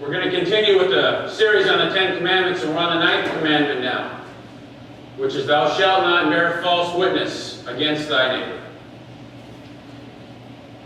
We're going to continue with the series on the 10 Commandments, and we're on the 9th commandment now, which is, thou shalt not bear false witness against thy neighbor.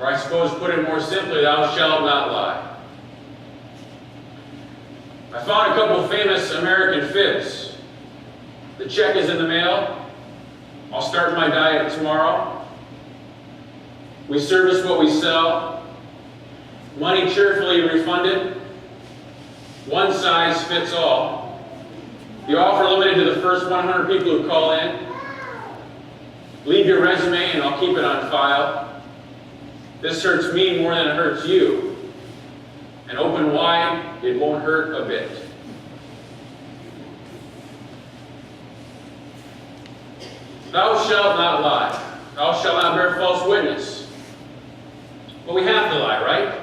Or I suppose, put it more simply, thou shalt not lie. I found a couple of famous American fibs. The check is in the mail. I'll start my diet tomorrow. We service what we sell. Money cheerfully refunded. One size fits all. The offer limited to the first 100 people who call in. Leave your resume and I'll keep it on file. This hurts me more than it hurts you. And open wide, it won't hurt a bit. Thou shalt not lie. Thou shalt not bear false witness. Well, we have to lie, right?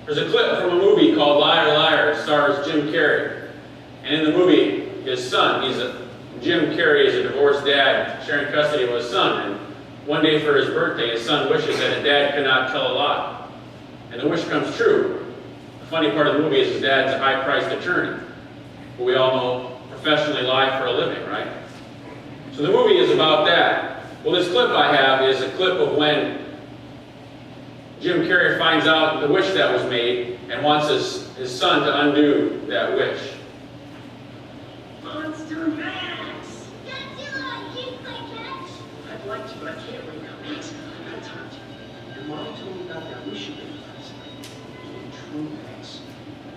There's a clip from a movie called Liar, Liar. It stars Jim Carrey. And in the movie, his son, Jim Carrey is a divorced dad sharing custody of his son. And one day for his birthday, his son wishes that his dad could not tell a lie. And the wish comes true. The funny part of the movie is his dad's a high-priced attorney. But we all know professionally lie for a living, right? So the movie is about that. Well, this clip I have is a clip of when Jim Carrey finds out the wish that was made and wants his son to undo that wish. Monster Max! Godzilla, can you play catch? I'd like to, but I can't right now. Max, I gotta talk to you. Your mom told me about that wish you made last night. It was true, Max.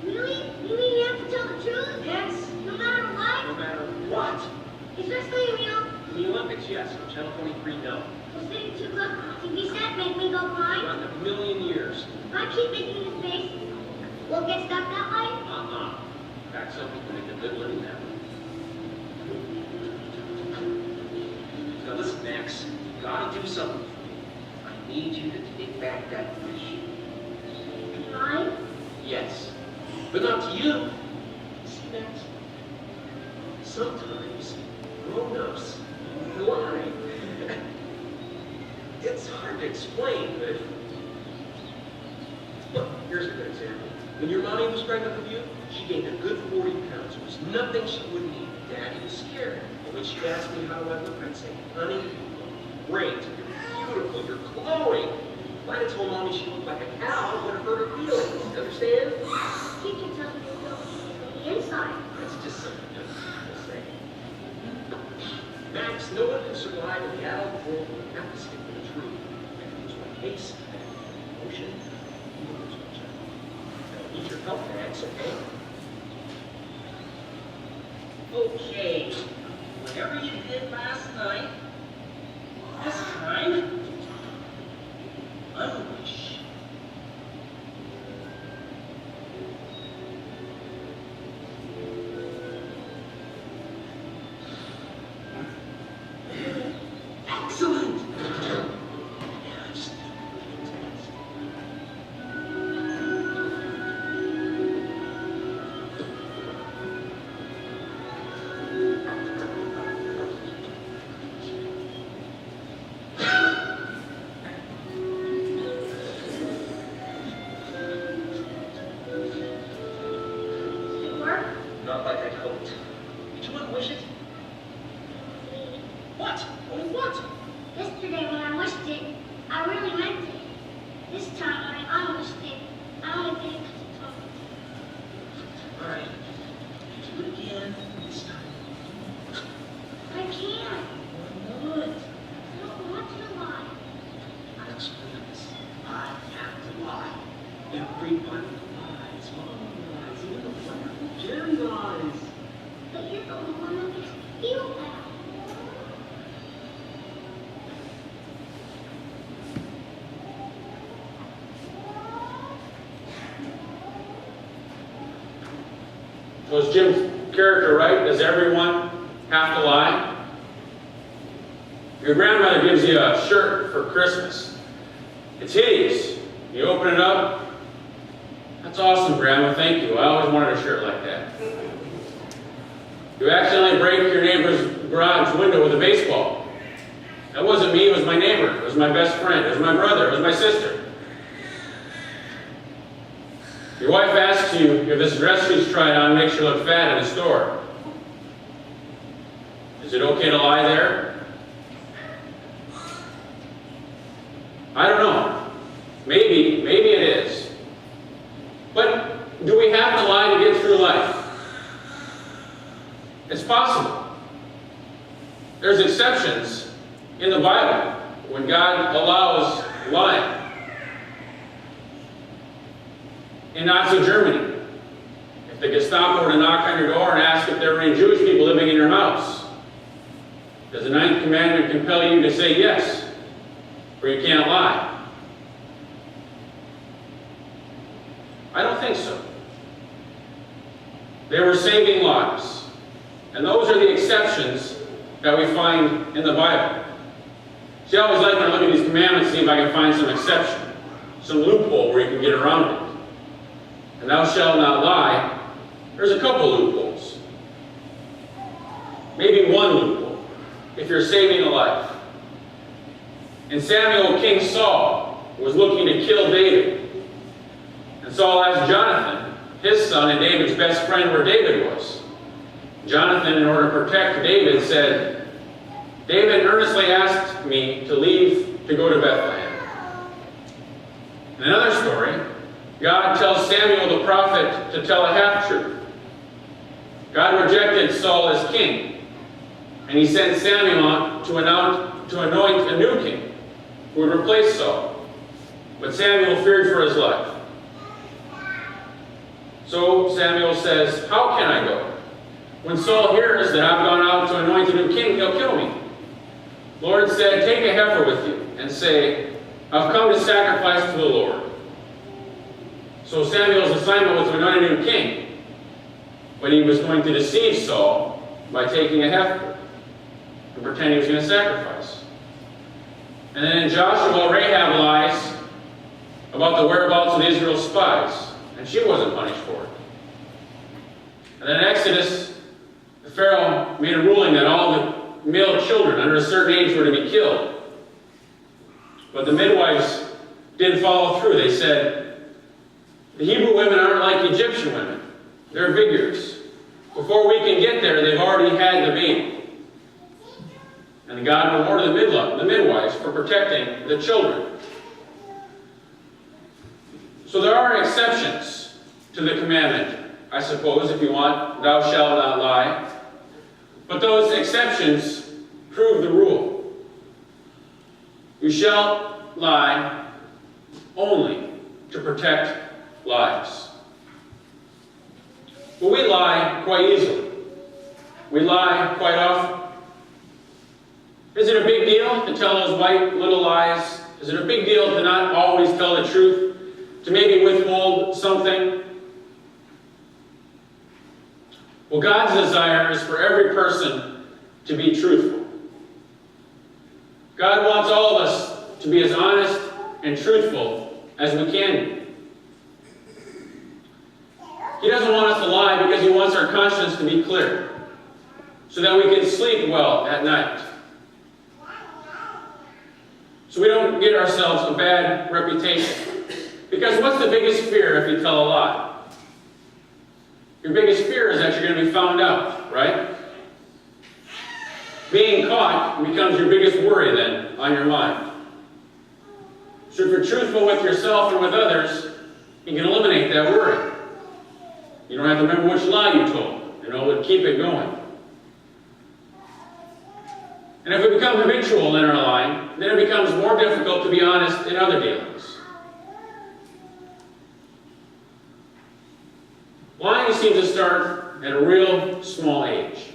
Really? You mean you have to tell the truth? Yes. No matter what? No matter what. Especially, In the Olympics, yes. On Channel 23, no. Well, sitting too close to the TV set make me go blind? Not in a million years. If I keep making this face, we'll get stuck that way? In fact, some people make a good living that way. Now listen, Max. You gotta do something for me. I need you to take back that wish. Mine? Yes. But not to you. See, Max? Sometimes grown-ups lie. It's hard to explain, but... Look, here's a good example. When your mommy was pregnant with you, she gained a good 40 pounds. There was nothing she wouldn't eat. Daddy was scared. And when she asked me how I looked, I'd say, honey, you look great. You're beautiful. You're glowing. If I'd have told mommy she looked like a cow, it would have hurt her feelings. Understand? You can tell me from the inside. That's just something to say. Max, no one can survive in the adult world without the stick with the truth. I can lose my case, I can lose my emotion, you will lose my child. I need your help, Max, okay? Okay. Whatever you did last night, this time, unwish. Excellent! Did it work? Not like I'd hoped. Did you unwish it? What? Oh, what? Yesterday when I wished it, I really meant it. This time when I unwished it, I only did it because it told me. All right. Do it again this time. I can't. Why not? I don't want to lie. Max, please. I have to lie. Everybody lies. Mom lies. Even the wonderful Jerry lies. But you're the only one that makes me feel bad. So is Jim's character right? Does everyone have to lie? Your grandmother gives you a shirt for Christmas. It's hideous. You open it up. That's awesome, Grandma. Thank you. I always wanted a shirt like that. You accidentally break your neighbor's garage window with a baseball. That wasn't me. It was my neighbor. It was my best friend. It was my brother. It was my sister. Your wife asks you if this dress she's tried on makes you look fat in the store. Is it okay to lie there? I don't know. Maybe it is. But do we have to lie to get through life? It's possible. There's exceptions in the Bible when God allows lying. In Nazi Germany, if the Gestapo were to knock on your door and ask if there were any Jewish people living in your house, does the ninth commandment compel you to say yes, or you can't lie? I don't think so. They were saving lives. And those are the exceptions that we find in the Bible. See, I always like when I look at these commandments, see if I can find some exception, some loophole where you can get around it. And thou shalt not lie. There's a couple loopholes. Maybe one loophole, if you're saving a life. In Samuel, King Saul was looking to kill David. And Saul asked Jonathan, his son and David's best friend, where David was. Jonathan, in order to protect David, said, David earnestly asked me to leave to go to Bethlehem. In another story, God tells Samuel the prophet to tell a half-truth. God rejected Saul as king, and he sent Samuel to anoint a new king who would replace Saul. But Samuel feared for his life. So Samuel says, how can I go? When Saul hears that I've gone out to anoint a new king, he'll kill me. The Lord said, take a heifer with you and say, I've come to sacrifice to the Lord. So Samuel's assignment was to anoint a new king, but he was going to deceive Saul by taking a heifer and pretend he was going to sacrifice. And then in Joshua, Rahab lies about the whereabouts of Israel's spies, and she wasn't punished for it. And then in Exodus, the Pharaoh made a ruling that all the male children under a certain age were to be killed. But the midwives didn't follow through. They said, the Hebrew women aren't like Egyptian women. They're vigorous. Before we can get there, they've already had the baby. And God rewarded the midwives for protecting the children. So there are exceptions to the commandment, I suppose, if you want, thou shalt not lie. But those exceptions prove the rule. You shall lie only to protect lives. But we lie quite easily. We lie quite often. Is it a big deal to tell those white little lies? Is it a big deal to not always tell the truth? To maybe withhold something? Well, God's desire is for every person to be truthful. God wants all of us to be as honest and truthful as we can be. He doesn't want us to lie because he wants our conscience to be clear, so that we can sleep well at night. So we don't get ourselves a bad reputation. Because what's the biggest fear if you tell a lie? Your biggest fear is that you're going to be found out, right? Being caught becomes your biggest worry then on your mind. So if you're truthful with yourself and with others, you can eliminate that worry. You don't have to remember which lie you told. It'll keep it going. And if it becomes habitual in our lying, then it becomes more difficult to be honest in other dealings. Lying seems to start at a real small age.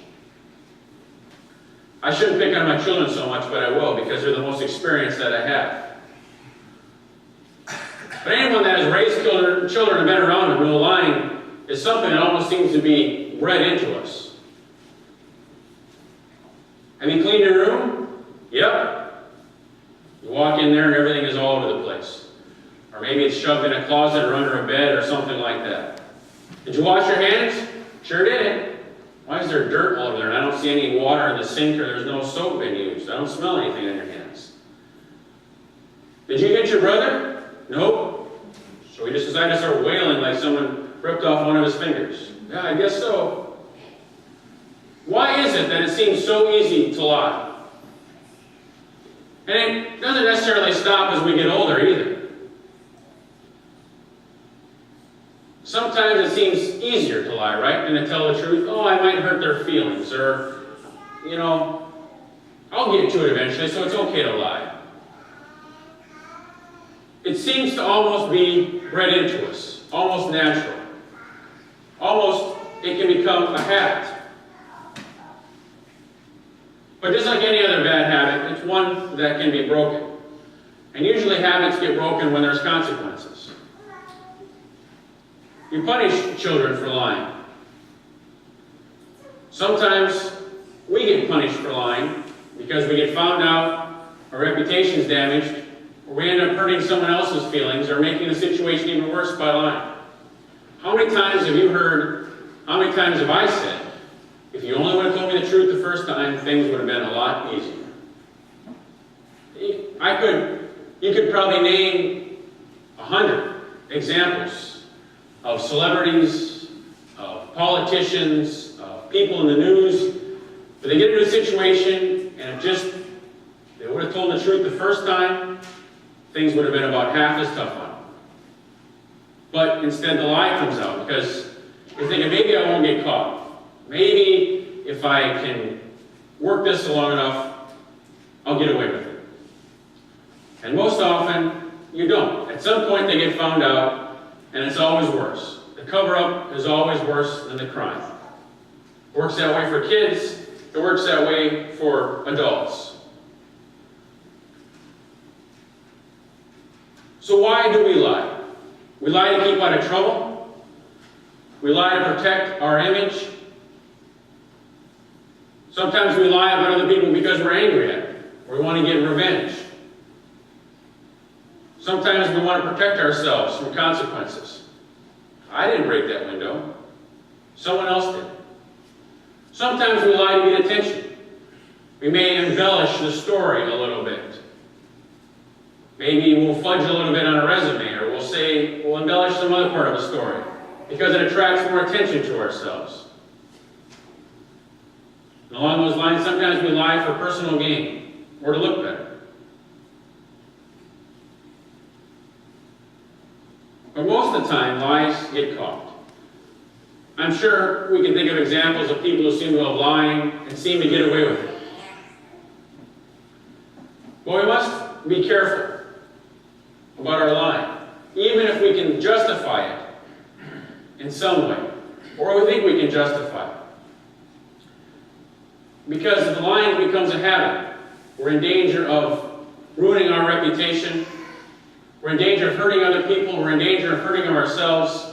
I shouldn't pick on my children so much, but I will, because they're the most experienced that I have. But anyone that has raised children and been around them know lying is something that almost seems to be bred into us. Have you cleaned your room? Yep. You walk in there and everything is all over the place. Or maybe it's shoved in a closet or under a bed or something like that. Did you wash your hands? Sure did. Why is there dirt all over there and I don't see any water in the sink or there's no soap being used? I don't smell anything on your hands. Did you get your brother? Nope. So we just decided to start wailing like like someone ripped off one of his fingers. Yeah, I guess so. Why is it that it seems so easy to lie? And it doesn't necessarily stop as we get older either. Sometimes it seems easier to lie, right, than to tell the truth. Oh, I might hurt their feelings, or, you know, I'll get to it eventually, so it's okay to lie. It seems to almost be bred into us, almost natural. Almost, it can become a habit. But just like any other bad habit, it's one that can be broken. And usually habits get broken when there's consequences. You punish children for lying. Sometimes we get punished for lying because we get found out, our reputation's damaged, or we end up hurting someone else's feelings or making the situation even worse by lying. How many times have you heard, how many times have I said, if you only would have told me the truth the first time, things would have been a lot easier? You could probably name 100 examples of celebrities, of politicians, of people in the news, but they get into a situation and if just they would have told the truth the first time, things would have been about half as tough on them. But instead the lie comes out because you're thinking, maybe I won't get caught. Maybe if I can work this long enough, I'll get away with it. And most often, you don't. At some point they get found out, and it's always worse. The cover-up is always worse than the crime. It works that way for kids, it works that way for adults. So why do we lie? We lie to keep out of trouble. We lie to protect our image. Sometimes we lie about other people because we're angry at them, or we want to get revenge. Sometimes we want to protect ourselves from consequences. I didn't break that window. Someone else did. Sometimes we lie to get attention. We may embellish the story a little bit. Maybe we'll fudge a little bit on a resume, or we'll embellish some other part of the story because it attracts more attention to ourselves. And along those lines, sometimes we lie for personal gain or to look better. But most of the time, lies get caught. I'm sure we can think of examples of people who seem to have lied and seem to get away with it. But we must be careful about our lying, even if we can justify it in some way, or we think we can justify it. Because if the lying becomes a habit, we're in danger of ruining our reputation. We're in danger of hurting other people. We're in danger of hurting ourselves.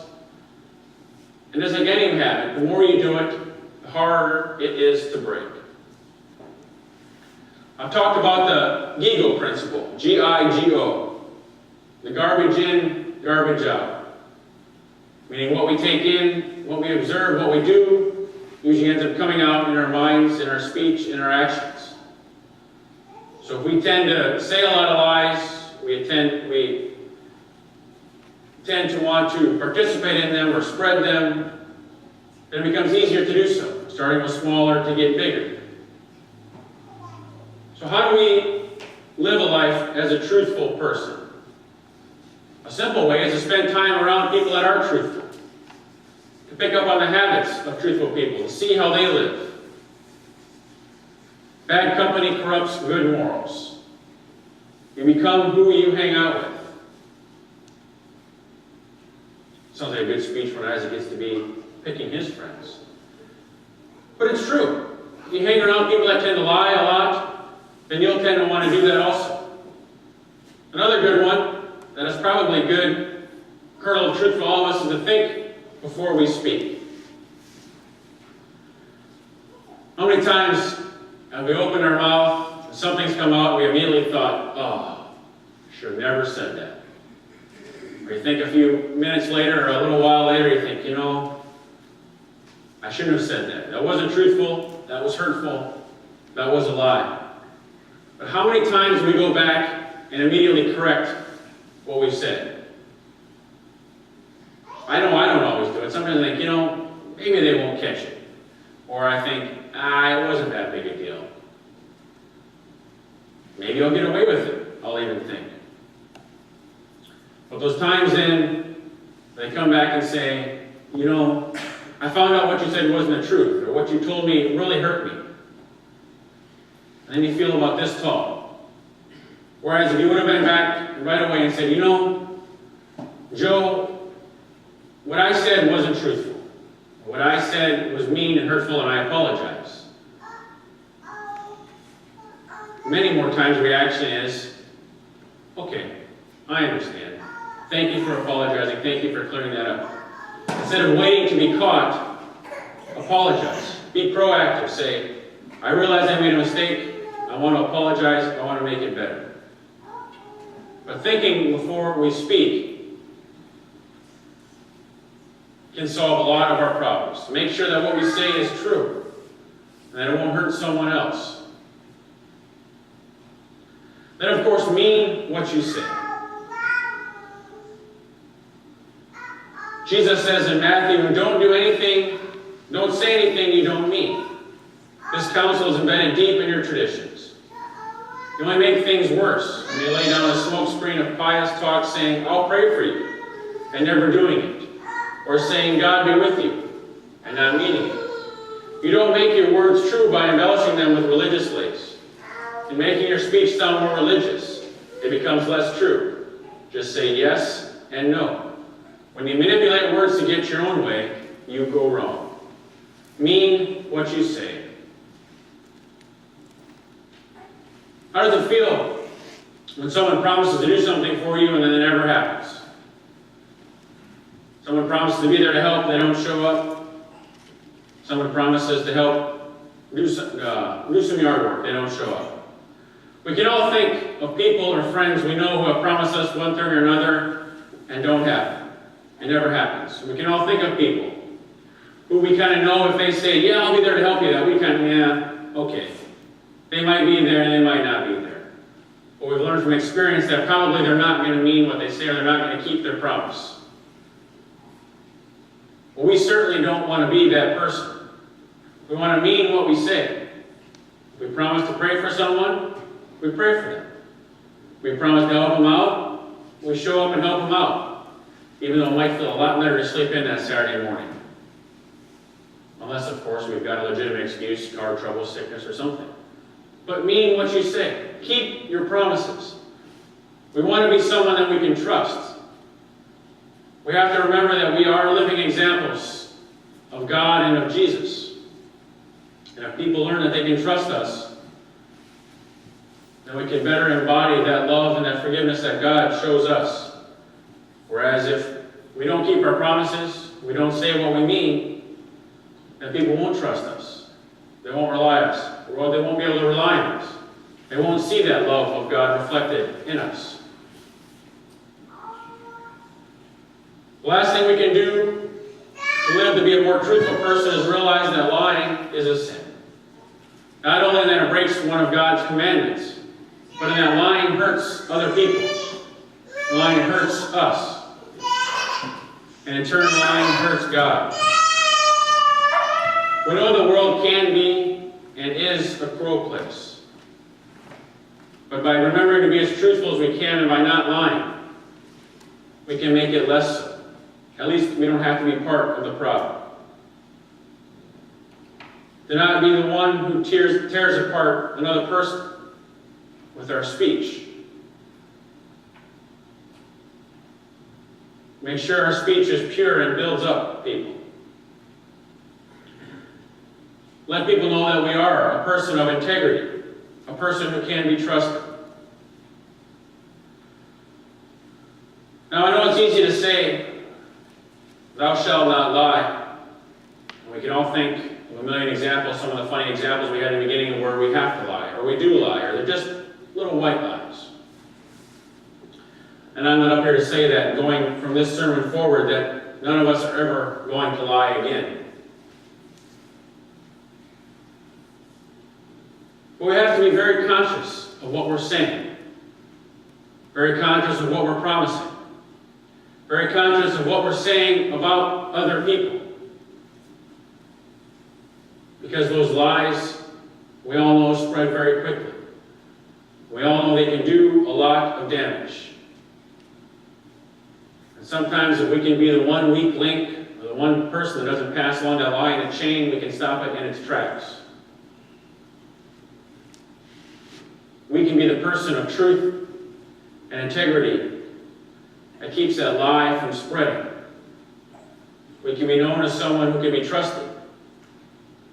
And just like any habit, the more you do it, the harder it is to break. I've talked about the GIGO principle, G-I-G-O. The garbage in, garbage out. Meaning what we take in, what we observe, what we do, usually ends up coming out in our minds, in our speech, in our actions. So if we tend to say a lot of lies, we tend to want to participate in them or spread them, then it becomes easier to do so, starting with smaller to get bigger. So how do we live a life as a truthful person? A simple way is to spend time around people that are truthful, to pick up on the habits of truthful people, to see how they live. Bad company corrupts good morals. You become who you hang out with. Sounds like a good speech when Isaac gets to be picking his friends. But it's true. If you hang around people that tend to lie a lot, then you'll tend to want to do that also. Another good one that is probably a good kernel of truth for all of us is to think before we speak. How many times have we opened our mouth and something's come out and we immediately thought, oh, should have never said that. Or you think a few minutes later or a little while later, you think, you know, I shouldn't have said that. That wasn't truthful. That was hurtful. That was a lie. But how many times do we go back and immediately correct what we've said? I know but sometimes I think, maybe they won't catch it. Or I think, it wasn't that big a deal. Maybe I'll get away with it, I'll even think. But those times then, they come back and say, I found out what you said wasn't the truth, or what you told me really hurt me. And then you feel about this tall. Whereas if you would have been back right away and said, Joe, what I said wasn't truthful. What I said was mean and hurtful, and I apologize. Many more times the reaction is, okay, I understand. Thank you for apologizing. Thank you for clearing that up. Instead of waiting to be caught, apologize. Be proactive. Say, I realize I made a mistake. I want to apologize. I want to make it better. But thinking before we speak can solve a lot of our problems. Make sure that what we say is true and that it won't hurt someone else. Then, of course, mean what you say. Jesus says in Matthew, don't say anything you don't mean. This counsel is embedded deep in your traditions. You only make things worse when you lay down a smokescreen of pious talk saying, I'll pray for you, and never doing it. Or saying, God be with you, and not meaning it. You don't make your words true by embellishing them with religious lace. In making your speech sound more religious, it becomes less true. Just say yes and no. When you manipulate words to get your own way, you go wrong. Mean what you say. How does it feel when someone promises to do something for you and then it never happens? Someone promises to be there to help, they don't show up. Someone promises to help do some yard work, they don't show up. We can all think of people or friends we know who have promised us one thing or another and don't happen. It never happens. We can all think of people who we kind of know if they say, yeah, I'll be there to help you, that we kind of, yeah, okay. They might be there and they might not be there. But we've learned from experience that probably they're not going to mean what they say or they're not going to keep their promise. Well, we certainly don't want to be that person. We want to mean what we say. If we promise to pray for someone, we pray for them. If we promise to help them out, we show up and help them out. Even though it might feel a lot better to sleep in that Saturday morning. Unless, of course, we've got a legitimate excuse, car trouble, sickness, or something. But mean what you say. Keep your promises. We want to be someone that we can trust. We have to remember that we are living examples of God and of Jesus. And if people learn that they can trust us, then we can better embody that love and that forgiveness that God shows us. Whereas if we don't keep our promises, we don't say what we mean, then people won't trust us. They won't rely on us. Or they won't be able to rely on us. They won't see that love of God reflected in us. The last thing we can do to live to be a more truthful person is realize that lying is a sin. Not only that it breaks one of God's commandments, but in that lying hurts other people. Lying hurts us. And in turn, lying hurts God. We know the world can be and is a cruel place. But by remembering to be as truthful as we can and by not lying, we can make it less so. At least we don't have to be part of the problem. To not be the one who tears apart another person with our speech. Make sure our speech is pure and builds up people. Let people know that we are a person of integrity, a person who can be trusted. Now, I know it's easy to say, thou shalt not lie. And we can all think of a million examples, some of the funny examples we had in the beginning where we have to lie, or we do lie, or they're just little white lies. And I'm not up here to say that, going from this sermon forward, that none of us are ever going to lie again. But we have to be very conscious of what we're saying, very conscious of what we're promising. very conscious of what we're saying about other people. Because those lies, we all know, spread very quickly. We all know they can do a lot of damage. And sometimes if we can be the one weak link, or the one person that doesn't pass along that lie in a chain, we can stop it in its tracks. We can be the person of truth and integrity that keeps that lie from spreading. We can be known as someone who can be trusted,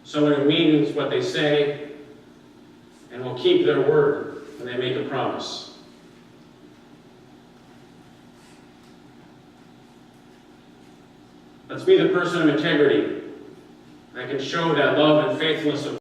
someone who means what they say and will keep their word when they make a promise. Let's be the person of integrity that can show that love and faithfulness of